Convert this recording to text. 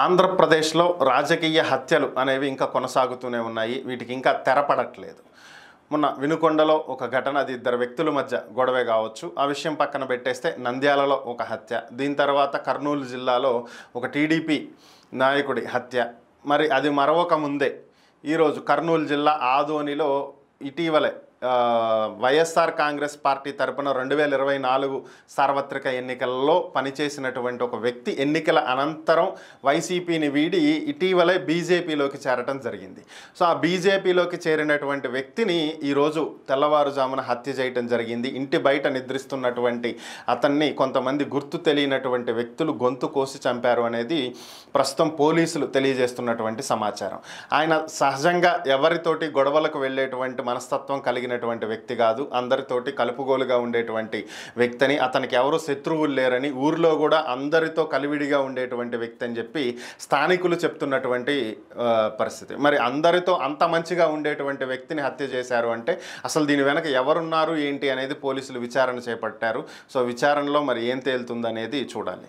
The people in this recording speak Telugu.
ఆంధ్రప్రదేశ్లో రాజకీయ హత్యలు అనేవి ఇంకా కొనసాగుతూనే ఉన్నాయి. వీటికి ఇంకా తెరపడట్లేదు. మొన్న వినుకొండలో ఒక ఘటన, అది ఇద్దరు వ్యక్తుల మధ్య గొడవే కావచ్చు. ఆ విషయం పక్కన పెట్టేస్తే నంద్యాలలో ఒక హత్య, దీని తర్వాత కర్నూలు జిల్లాలో ఒక టీడీపీ నాయకుడి హత్య. మరి అది మరొక ముందే ఈరోజు కర్నూలు జిల్లా ఆదోనిలో ఇటీవలే వైఎస్ఆర్ కాంగ్రెస్ పార్టీ తరపున 2024 సార్వత్రిక ఎన్నికల్లో పనిచేసినటువంటి ఒక వ్యక్తి ఎన్నికల అనంతరం వైసీపీని వీడి ఇటీవలే బీజేపీలోకి చేరటం జరిగింది. సో ఆ బీజేపీలోకి చేరినటువంటి వ్యక్తిని ఈరోజు తెల్లవారుజామున హత్య చేయటం జరిగింది. ఇంటి బయట నిద్రిస్తున్నటువంటి అతన్ని కొంతమంది గుర్తు తెలియనటువంటి వ్యక్తులు గొంతు కోసి చంపారు అనేది ప్రస్తుతం పోలీసులు తెలియజేస్తున్నటువంటి సమాచారం. ఆయన సహజంగా ఎవరితోటి గొడవలకు వెళ్ళేటువంటి మనస్తత్వం కలిగినటువంటి వ్యక్తి కాదు. అందరితోటి కలుపుగోలుగా ఉండేటువంటి వ్యక్తిని, అతనికి ఎవరు శత్రువులు లేరని, ఊరిలో కూడా అందరితో కలివిడిగా ఉండేటువంటి వ్యక్తి అని చెప్పి స్థానికులు చెప్తున్నటువంటి పరిస్థితి. మరి అందరితో అంత మంచిగా ఉండేటువంటి వ్యక్తిని హత్య చేశారు అంటే అసలు దీని వెనక ఎవరున్నారు ఏంటి అనేది పోలీసులు విచారణ చేపట్టారు. సో విచారణలో మరి ఏం తేలుతుందనేది చూడాలి.